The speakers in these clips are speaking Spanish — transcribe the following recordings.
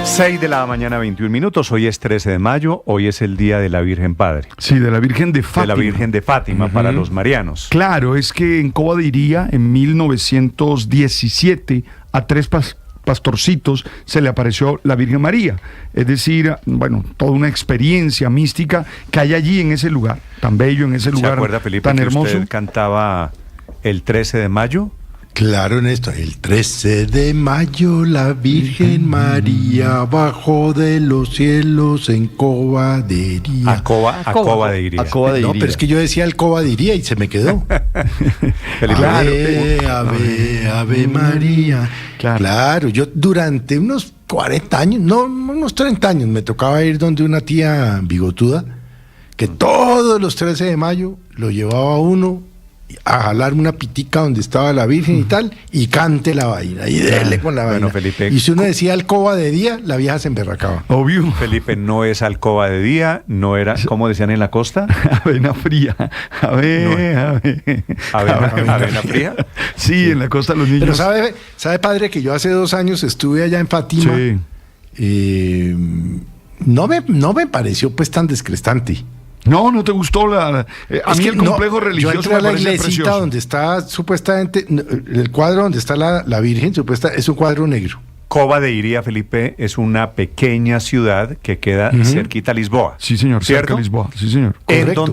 6 de la mañana, 21 minutos. Hoy es 13 de mayo. Hoy es el Día de la Virgen Padre. Sí, de la Virgen de Fátima. De la Virgen de Fátima, para los marianos. Claro, es que en Cova de Iría, en 1917, a tres pastorcitos se le apareció la Virgen María. Es decir, bueno, toda una experiencia mística que hay allí en ese lugar, tan bello, en ese lugar ¿Se acuerda, Felipe, tan que hermoso? usted cantaba el 13 de mayo? Claro, Néstor, el 13 de mayo la Virgen María bajó de los cielos en Cova de Iría. A Cova de Iría. No, pero es que yo decía el Cova de Iría y se me quedó. Felipe, Ave María. Claro, yo durante unos 40 años, no, unos 30 años, me tocaba ir donde una tía bigotuda, que todos los 13 de mayo lo llevaba uno a jalarme una pitica donde estaba la Virgen y tal, y cante la vaina, y dele con la vaina. Bueno, Felipe, y si uno decía alcoba de día, la vieja se emberracaba. Obvio. Felipe, no es alcoba de día, no era, ¿cómo decían en la costa? Avena fría. Avena fría. Sí, en la costa los niños. Pero sabe, padre, que yo hace 2 años estuve allá en Fátima. Sí. No me pareció pues tan descrestante. No te gustó a mí el complejo religioso. Yo entré a la iglesita precioso. donde está supuestamente, el cuadro donde está la Virgen, es un cuadro negro. Cova de Iría, Felipe, es una pequeña ciudad que queda cerquita a Lisboa. Sí, señor, ¿cierto? cerca de Lisboa. Sí, señor. Correcto,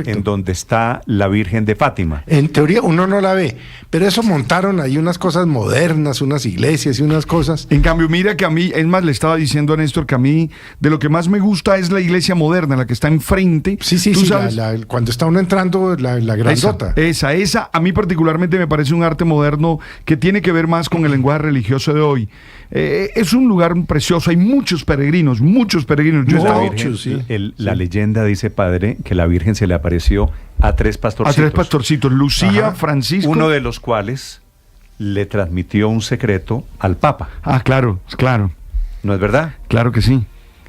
En donde está la Virgen de Fátima. En teoría uno no la ve, pero eso montaron ahí unas cosas modernas, unas iglesias y unas cosas. En cambio, mira que a mí, es más, le estaba diciendo a Néstor que a mí de lo que más me gusta es la iglesia moderna, la que está enfrente. Sí, ¿Tú sabes? cuando está uno entrando, la grandota. Esa, a mí particularmente me parece un arte moderno que tiene que ver más con el lenguaje religioso de hoy. Es un lugar precioso, hay muchos peregrinos. Yo La, estaba- Virgen, sí. la leyenda dice, padre, que la Virgen se le apareció a tres a pastorcitos. tres pastorcitos, Lucía, Ajá. Francisco. Uno de los cuales le transmitió un secreto al Papa. Ah, claro, ¿No es verdad? claro que sí.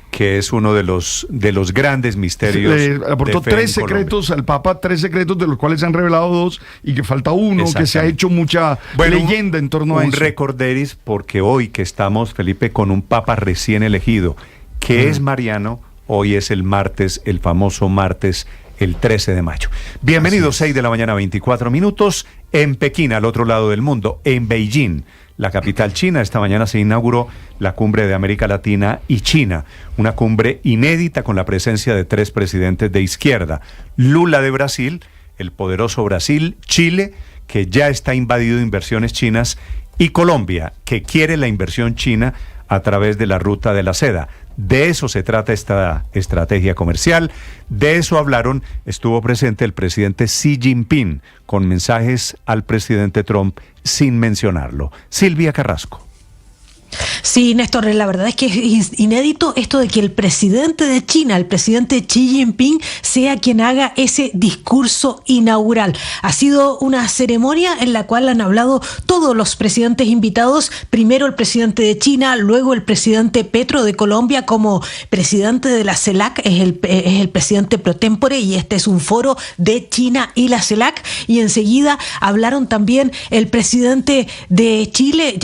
Que es uno de los grandes misterios. Le aportó de fe 3 en Colombia. secretos al Papa, 3 secretos de los cuales se han revelado 2 y que falta uno, que se ha Exactamente. hecho mucha leyenda en torno a un eso. recorderis, porque hoy que estamos, Felipe, con un Papa recién elegido, que es mariano, hoy es el martes, el famoso martes, el 13 de mayo. Bienvenidos, 6 de la mañana, 24 minutos, en Pekín, al otro lado del mundo, en Beijing, la capital china. Esta mañana se inauguró la cumbre de América Latina y China, una cumbre inédita con la presencia de 3 presidentes de izquierda. Lula de Brasil, el poderoso Brasil, Chile, que ya está invadido de inversiones chinas, y Colombia, que quiere la inversión china a través de la ruta de la seda. De eso se trata esta estrategia comercial. De eso hablaron, estuvo presente el presidente Xi Jinping con mensajes al presidente Trump sin mencionarlo. Silvia Carrasco. Sí, Néstor, la verdad es que es inédito esto de que el presidente de China, el presidente Xi Jinping, sea quien haga ese discurso inaugural. Ha sido una ceremonia en la cual han hablado todos los presidentes invitados, primero el presidente de China, luego el presidente Petro de Colombia como presidente de la CELAC, es el presidente pro tempore, y este es un foro de China y la CELAC, y enseguida hablaron también el presidente de Chile,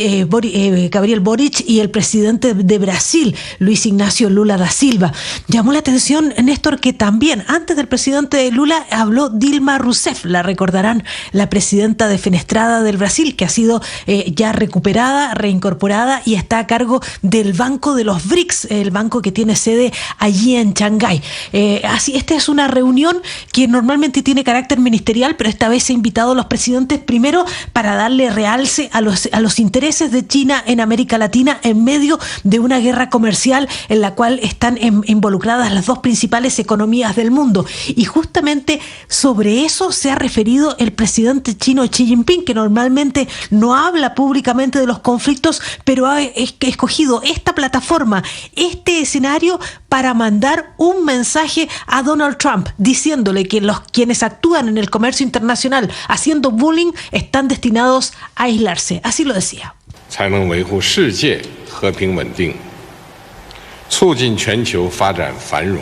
Gabriel Boric, y el presidente de Brasil, Luis Ignacio Lula da Silva. Llamó la atención, Néstor, que también antes del presidente Lula habló Dilma Rousseff, la recordarán, la presidenta defenestrada del Brasil, que ha sido ya recuperada, reincorporada y está a cargo del Banco de los BRICS, el banco que tiene sede allí en Shanghái. Así, esta es una reunión que normalmente tiene carácter ministerial, pero esta vez se ha invitado a los presidentes primero para darle realce a los intereses de China en América Latina en medio de una guerra comercial en la cual están involucradas las 2 principales economías del mundo. Y justamente sobre eso se ha referido el presidente chino Xi Jinping, que normalmente no habla públicamente de los conflictos, pero ha escogido esta plataforma, este escenario, para mandar un mensaje a Donald Trump, diciéndole que quienes actúan en el comercio internacional haciendo bullying están destinados a aislarse. Así lo decía. 才能维护世界和平稳定，促进全球发展繁荣。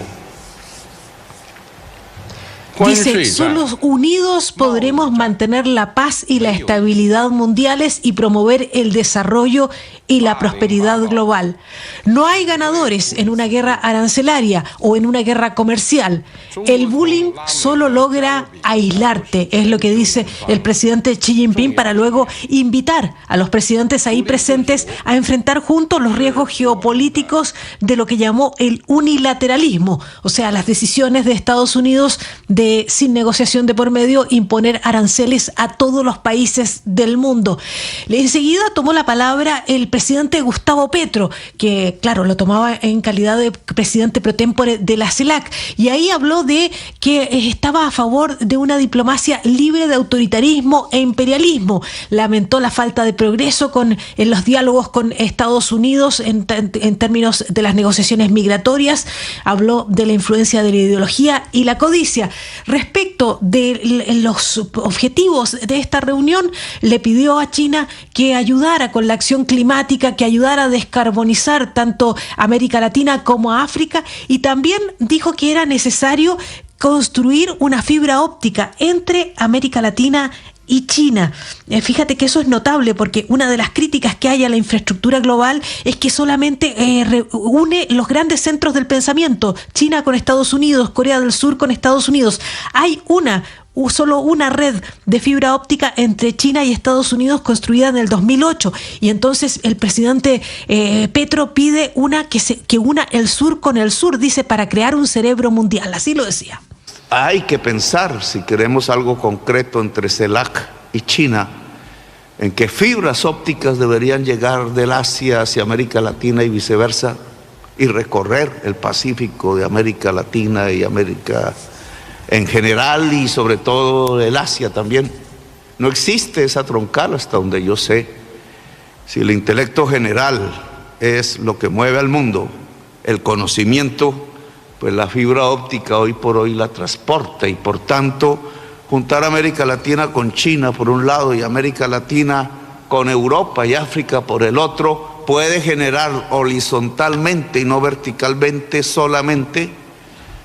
Dice, solo unidos podremos mantener la paz y la estabilidad mundiales y promover el desarrollo y la prosperidad global. No hay ganadores en una guerra arancelaria o en una guerra comercial. El bullying solo logra aislarte, es lo que dice el presidente Xi Jinping, para luego invitar a los presidentes ahí presentes a enfrentar juntos los riesgos geopolíticos de lo que llamó el unilateralismo, o sea, las decisiones de Estados Unidos de, sin negociación de por medio, imponer aranceles a todos los países del mundo. Enseguida tomó la palabra el presidente Gustavo Petro, que claro, lo tomaba en calidad de presidente pro tempore de la CELAC, y ahí habló de que estaba a favor de una diplomacia libre de autoritarismo e imperialismo. Lamentó la falta de progreso en los diálogos con Estados Unidos en términos de las negociaciones migratorias. Habló de la influencia de la ideología y la codicia. Respecto de los objetivos de esta reunión, le pidió a China que ayudara con la acción climática, que ayudara a descarbonizar tanto América Latina como a África, y también dijo que era necesario construir una fibra óptica entre América Latina y China. Fíjate que eso es notable, porque una de las críticas que hay a la infraestructura global es que solamente une los grandes centros del pensamiento, China con Estados Unidos, Corea del Sur con Estados Unidos. Hay solo una red de fibra óptica entre China y Estados Unidos construida en el 2008, y entonces el presidente Petro pide que una el sur con el sur, dice, para crear un cerebro mundial, así lo decía. Hay que pensar, si queremos algo concreto entre CELAC y China, en que fibras ópticas deberían llegar del Asia hacia América Latina y viceversa, y recorrer el Pacífico de América Latina y América en general, y sobre todo el Asia también. No existe esa troncal hasta donde yo sé. Si el intelecto general es lo que mueve al mundo, el conocimiento, pues la fibra óptica hoy por hoy la transporta, y por tanto juntar América Latina con China por un lado y América Latina con Europa y África por el otro puede generar horizontalmente y no verticalmente solamente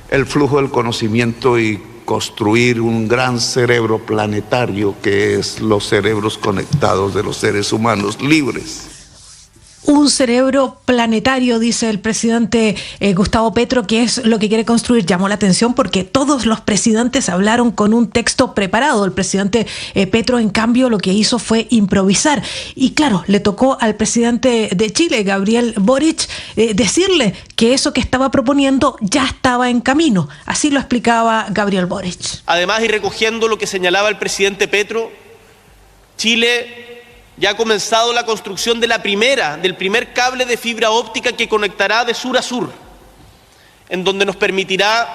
el flujo del conocimiento y construir un gran cerebro planetario, que es los cerebros conectados de los seres humanos libres. Un cerebro planetario, dice el presidente Gustavo Petro, que es lo que quiere construir. Llamó la atención porque todos los presidentes hablaron con un texto preparado. El presidente Petro, en cambio, lo que hizo fue improvisar. Y claro, le tocó al presidente de Chile, Gabriel Boric, decirle que eso que estaba proponiendo ya estaba en camino. Así lo explicaba Gabriel Boric. Además, y recogiendo lo que señalaba el presidente Petro, Chile ya ha comenzado la construcción del primer cable de fibra óptica que conectará de sur a sur, en donde nos permitirá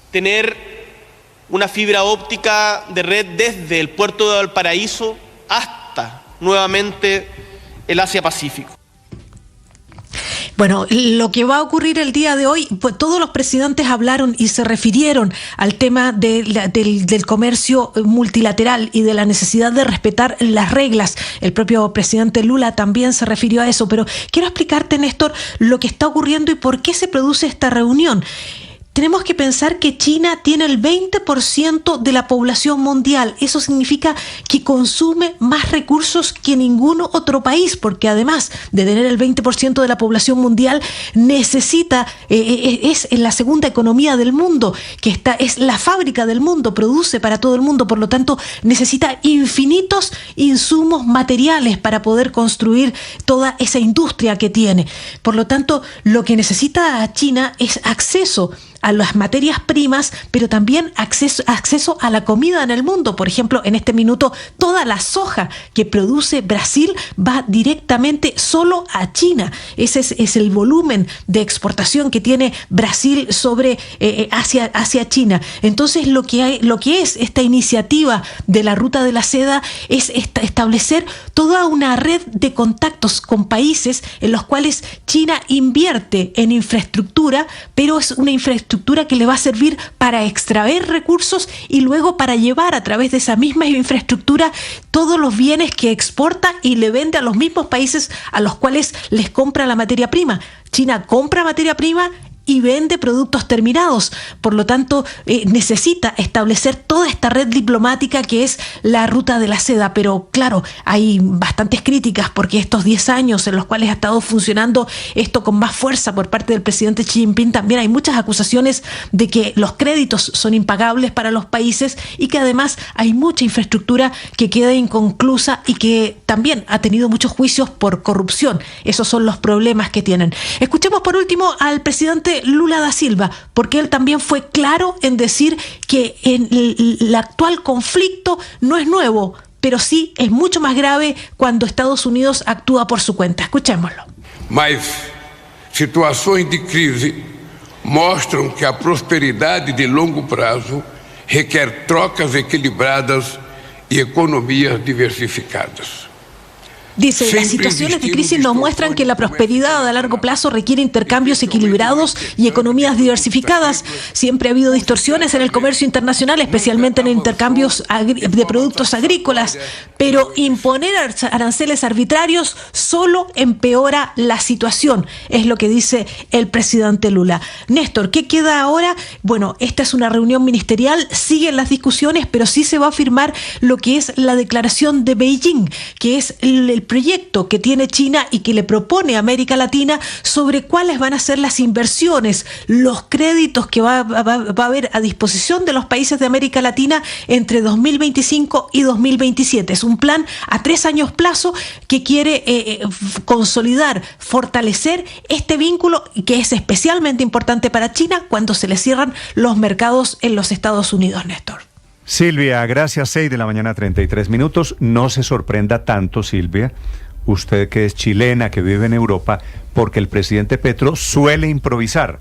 tener una fibra óptica de red desde el puerto de Valparaíso hasta nuevamente el Asia-Pacífico. Bueno, lo que va a ocurrir el día de hoy, pues todos los presidentes hablaron y se refirieron al tema del comercio multilateral y de la necesidad de respetar las reglas. El propio presidente Lula también se refirió a eso, pero quiero explicarte, Néstor, lo que está ocurriendo y por qué se produce esta reunión. Tenemos que pensar que China tiene el 20% de la población mundial. Eso significa que consume más recursos que ningún otro país, porque además de tener el 20% de la población mundial, necesita, es la segunda economía del mundo, es la fábrica del mundo, produce para todo el mundo, por lo tanto necesita infinitos insumos materiales para poder construir toda esa industria que tiene. Por lo tanto, lo que necesita China es acceso a las materias primas, pero también acceso a la comida en el mundo. Por ejemplo, en este minuto, toda la soja que produce Brasil va directamente solo a China. Ese es el volumen de exportación que tiene Brasil sobre hacia China. Entonces, lo que es esta iniciativa de la Ruta de la Seda es establecer toda una red de contactos con países en los cuales China invierte en infraestructura, pero es una infraestructura que le va a servir para extraer recursos y luego para llevar a través de esa misma infraestructura todos los bienes que exporta y le vende a los mismos países a los cuales les compra la materia prima. China compra materia prima y vende productos terminados. Por lo tanto, necesita establecer toda esta red diplomática que es la ruta de la seda. Pero claro, hay bastantes críticas porque estos 10 años en los cuales ha estado funcionando esto con más fuerza por parte del presidente Xi Jinping, también hay muchas acusaciones de que los créditos son impagables para los países y que además hay mucha infraestructura que queda inconclusa y que también ha tenido muchos juicios por corrupción. Esos son los problemas que tienen. Escuchemos por último al presidente Lula da Silva, porque él también fue claro en decir que el actual conflicto no es nuevo, pero sí es mucho más grave cuando Estados Unidos actúa por su cuenta. Escuchémoslo. Mas situações de crise mostram que a prosperidade de longo prazo requer trocas equilibradas y economías diversificadas. Dice, las situaciones de crisis nos muestran que la prosperidad a largo plazo requiere intercambios equilibrados y economías diversificadas. Siempre ha habido distorsiones en el comercio internacional, especialmente en intercambios de productos agrícolas, pero imponer aranceles arbitrarios solo empeora la situación, es lo que dice el presidente Lula. Néstor, ¿qué queda ahora? Bueno, esta es una reunión ministerial, siguen las discusiones, pero sí se va a firmar lo que es la declaración de Beijing, que es el proyecto que tiene China y que le propone a América Latina sobre cuáles van a ser las inversiones, los créditos que va a haber a disposición de los países de América Latina entre 2025 y 2027. Es un plan a 3 años plazo que quiere consolidar, fortalecer este vínculo que es especialmente importante para China cuando se le cierran los mercados en los Estados Unidos, Néstor. Silvia, gracias. 6:33 a.m. No se sorprenda tanto, Silvia, usted que es chilena, que vive en Europa, porque el presidente Petro suele improvisar.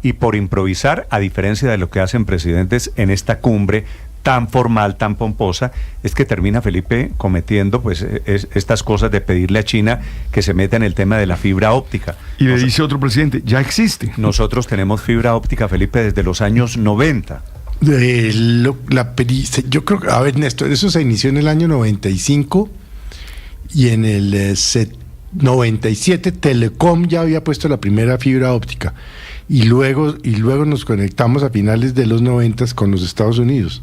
Y por improvisar, a diferencia de lo que hacen presidentes en esta cumbre tan formal, tan pomposa, es que termina Felipe cometiendo pues estas cosas de pedirle a China que se meta en el tema de la fibra óptica. Y le dice otro presidente, ya existe. Nosotros tenemos fibra óptica, Felipe, desde los años 90. Yo creo que, a ver, Néstor, eso se inició en el año 95 y en el 97 Telecom ya había puesto la primera fibra óptica y luego nos conectamos a finales de los 90 con los Estados Unidos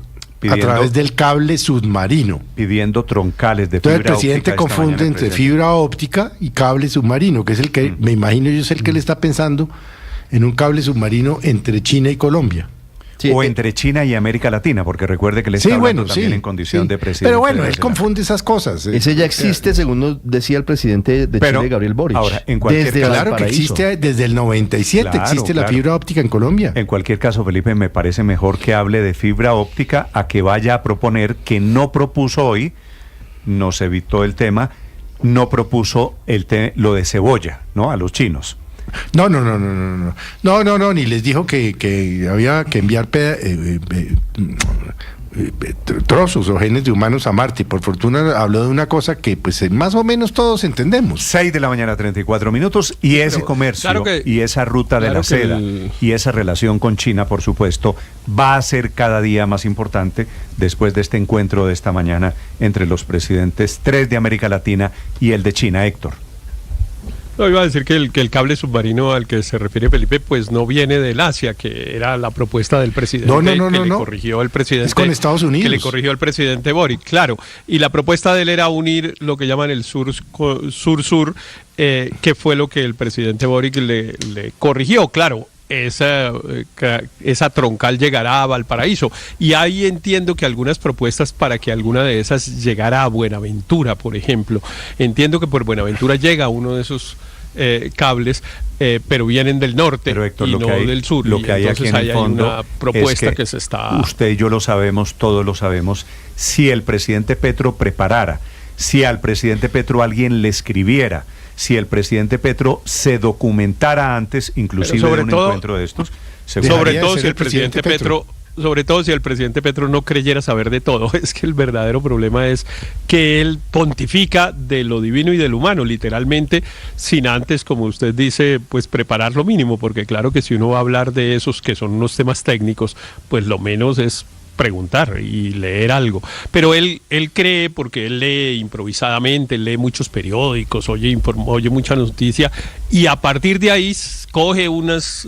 a través del cable submarino. Pidiendo troncales de fibra óptica. Entonces el presidente confunde entre fibra óptica y cable submarino, que es el que, me imagino yo, es el que le está pensando en un cable submarino entre China y Colombia. Sí, o entre China y América Latina, porque recuerde que le está hablando también en condición de presidente. Pero bueno, él confunde esas cosas. Ese ya existe, según nos decía el presidente de Chile, Gabriel Boric. Ahora, en cualquier caso, claro que existe desde el 97, existe la fibra óptica en Colombia. En cualquier caso, Felipe, me parece mejor que hable de fibra óptica a que vaya a proponer, que no propuso hoy, nos evitó el tema, no propuso lo de cebolla, ¿no? A los chinos. No, ni les dijo que había que enviar trozos o genes de humanos a Marte. Por fortuna habló de una cosa que pues más o menos todos entendemos. 6:34 a.m. y ese comercio y esa ruta de la seda y esa relación con China, por supuesto, va a ser cada día más importante después de este encuentro de esta mañana entre los presidentes, 3 de América Latina y el de China. Héctor. No, iba a decir que el cable submarino al que se refiere Felipe, pues no viene del Asia, que era la propuesta del presidente le corrigió el presidente. Es con Estados Unidos. Que le corrigió el presidente Boric, claro. Y la propuesta de él era unir lo que llaman el sur-sur, que fue lo que el presidente Boric le corrigió, claro. Esa troncal llegará a Valparaíso y ahí entiendo que algunas propuestas para que alguna de esas llegara a Buenaventura, por ejemplo, entiendo que por Buenaventura llega uno de esos cables, pero vienen del norte, pero Héctor, y no del sur, lo que hay aquí en el fondo hay una propuesta que se está... Usted y yo lo sabemos, todos lo sabemos. Si el presidente Petro preparara, si al presidente Petro alguien le escribiera, si el presidente Petro se documentara antes, inclusive de un encuentro de estos, sobre todo si el presidente Petro sobre todo si el presidente Petro no creyera saber de todo. Es que el verdadero problema es que él pontifica de lo divino y de lo humano, literalmente, sin antes, como usted dice, pues preparar lo mínimo, porque claro que si uno va a hablar de esos que son unos temas técnicos, pues lo menos es preguntar y leer algo. Pero él cree, porque él lee improvisadamente, lee muchos periódicos, oye mucha noticia, y a partir de ahí coge unos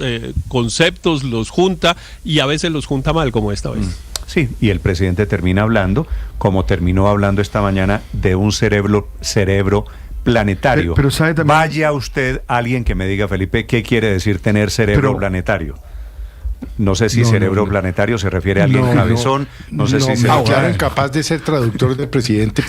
conceptos, los junta, y a veces los junta mal, como esta vez. Sí, y el presidente termina hablando, como terminó hablando esta mañana, de un cerebro planetario. Pero sabe también... Vaya usted, alguien que me diga, Felipe, ¿qué quiere decir tener cerebro planetario? No sé si cerebro planetario se refiere a alguien cabezón, no sé si se... Me declaro incapaz de ser traductor del presidente,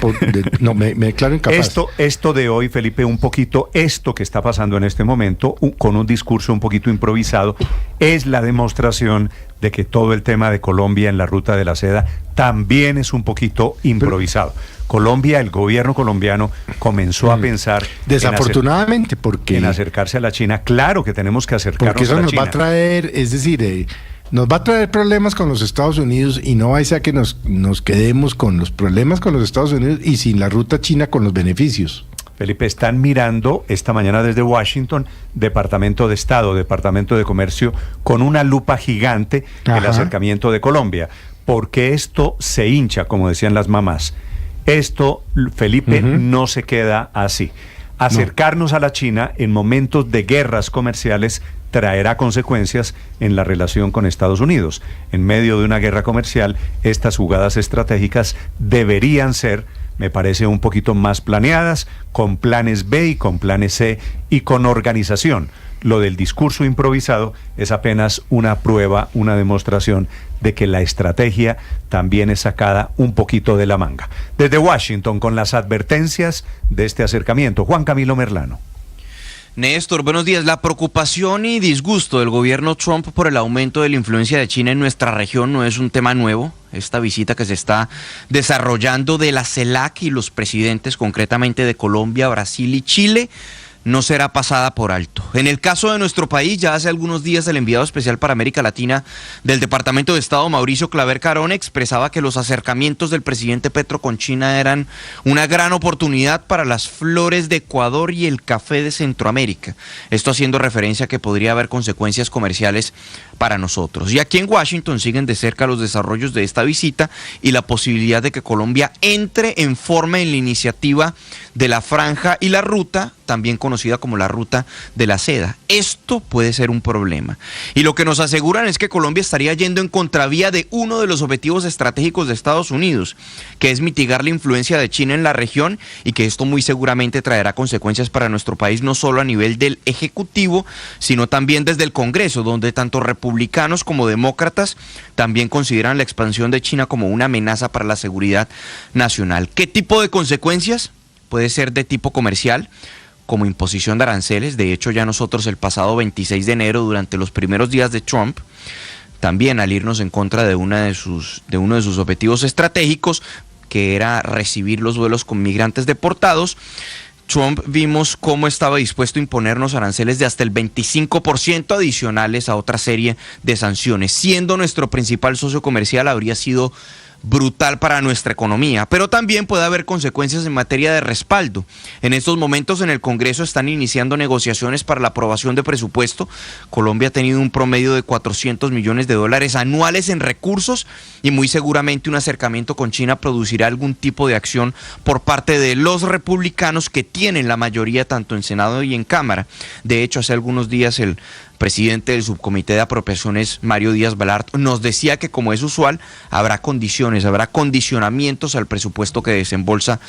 me declaro incapaz. Esto de hoy, Felipe, un poquito, esto que está pasando en este momento, con un discurso un poquito improvisado, es la demostración de que todo el tema de Colombia en la ruta de la seda también es un poquito improvisado. Colombia, el gobierno colombiano comenzó a pensar desafortunadamente en acercarse a la China. Claro que tenemos que acercarnos porque eso a la nos China. Va a traer, es decir, nos va a traer problemas con los Estados Unidos, y no vaya a que nos quedemos con los problemas con los Estados Unidos y sin la ruta china con los beneficios. Felipe, están mirando esta mañana desde Washington, Departamento de Estado, Departamento de Comercio, con una lupa gigante el acercamiento de Colombia, porque esto se hincha, como decían las mamás. Esto, Felipe, no se queda así. Acercarnos a la China en momentos de guerras comerciales traerá consecuencias en la relación con Estados Unidos. En medio de una guerra comercial, estas jugadas estratégicas deberían ser, me parece, un poquito más planeadas, con planes B y con planes C y con organización. Lo del discurso improvisado es apenas una prueba, una demostración de que la estrategia también es sacada un poquito de la manga. Desde Washington, con las advertencias de este acercamiento, Juan Camilo Merlano. Néstor, buenos días. La preocupación y disgusto del gobierno Trump por el aumento de la influencia de China en nuestra región no es un tema nuevo. Esta visita que se está desarrollando de la CELAC y los presidentes concretamente de Colombia, Brasil y Chile no será pasada por alto. En el caso de nuestro país, ya hace algunos días el enviado especial para América Latina del Departamento de Estado, Mauricio Claver Carón, expresaba que los acercamientos del presidente Petro con China eran una gran oportunidad para las flores de Ecuador y el café de Centroamérica. Esto haciendo referencia a que podría haber consecuencias comerciales para nosotros. Y aquí en Washington siguen de cerca los desarrollos de esta visita y la posibilidad de que Colombia entre en forma en la iniciativa de la Franja y la Ruta, también conocida como la Ruta de la Seda. Esto puede ser un problema. Y lo que nos aseguran es que Colombia estaría yendo en contravía de uno de los objetivos estratégicos de Estados Unidos, que es mitigar la influencia de China en la región, y que esto muy seguramente traerá consecuencias para nuestro país, no solo a nivel del Ejecutivo, sino también desde el Congreso, donde tanto republicanos como demócratas también consideran la expansión de China como una amenaza para la seguridad nacional. ¿Qué tipo de consecuencias? Puede ser de tipo comercial, como imposición de aranceles. De hecho, ya nosotros el pasado 26 de enero, durante los primeros días de Trump, también al irnos en contra de uno de sus objetivos estratégicos, que era recibir los vuelos con migrantes deportados, Trump vimos cómo estaba dispuesto a imponernos aranceles de hasta el 25% adicionales a otra serie de sanciones. Siendo nuestro principal socio comercial, habría sido brutal para nuestra economía, pero también puede haber consecuencias en materia de respaldo. En estos momentos en el Congreso están iniciando negociaciones para la aprobación de presupuesto. Colombia ha tenido un promedio de $400 millones anuales en recursos, y muy seguramente un acercamiento con China producirá algún tipo de acción por parte de los republicanos, que tienen la mayoría tanto en Senado y en Cámara. De hecho, hace algunos días el presidente del subcomité de apropiaciones, Mario Díaz Balart, nos decía que, como es usual, habrá condicionamientos al presupuesto que desembolsa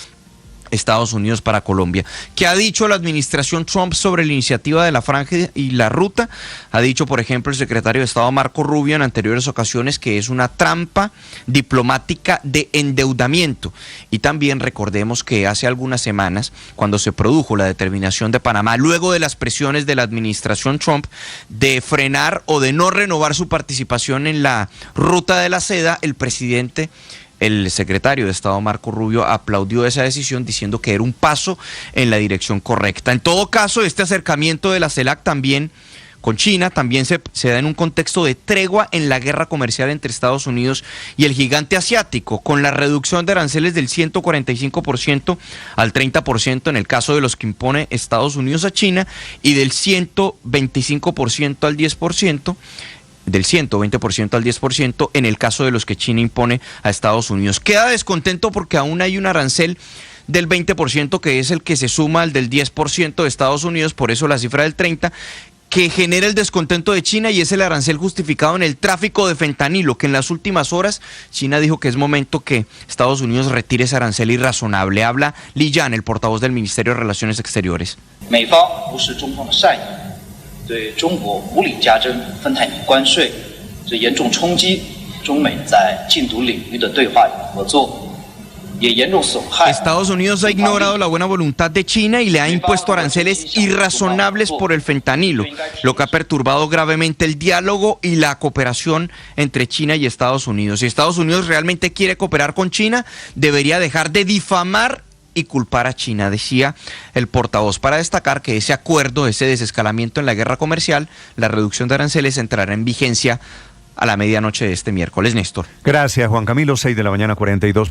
Estados Unidos para Colombia. ¿Qué ha dicho la administración Trump sobre la iniciativa de la Franja y la Ruta? Ha dicho, por ejemplo, el secretario de Estado Marco Rubio en anteriores ocasiones que es una trampa diplomática de endeudamiento. Y también recordemos que hace algunas semanas, cuando se produjo la determinación de Panamá, luego de las presiones de la administración Trump de frenar o de no renovar su participación en la Ruta de la Seda, el secretario de Estado Marco Rubio aplaudió esa decisión, diciendo que era un paso en la dirección correcta. En todo caso, este acercamiento de la CELAC también con China también se da en un contexto de tregua en la guerra comercial entre Estados Unidos y el gigante asiático, con la reducción de aranceles del 145% al 30% en el caso de los que impone Estados Unidos a China, y del 125% al 10% del 120% al 10% en el caso de los que China impone a Estados Unidos. Queda descontento porque aún hay un arancel del 20% que es el que se suma al del 10% de Estados Unidos, por eso la cifra del 30%, que genera el descontento de China, y es el arancel justificado en el tráfico de fentanilo, que en las últimas horas China dijo que es momento que Estados Unidos retire ese arancel irrazonable. Habla Li Yan, el portavoz del Ministerio de Relaciones Exteriores. Estados Unidos ha ignorado la buena voluntad de China y le ha impuesto aranceles irrazonables por el fentanilo, lo que ha perturbado gravemente el diálogo y la cooperación entre China y Estados Unidos. Si Estados Unidos realmente quiere cooperar con China, debería dejar de difamar y culpar a China, decía el portavoz, para destacar que ese acuerdo, ese desescalamiento en la guerra comercial, la reducción de aranceles, entrará en vigencia a la medianoche de este miércoles. Néstor. Gracias, Juan Camilo. 6 de la mañana, 42 minutos.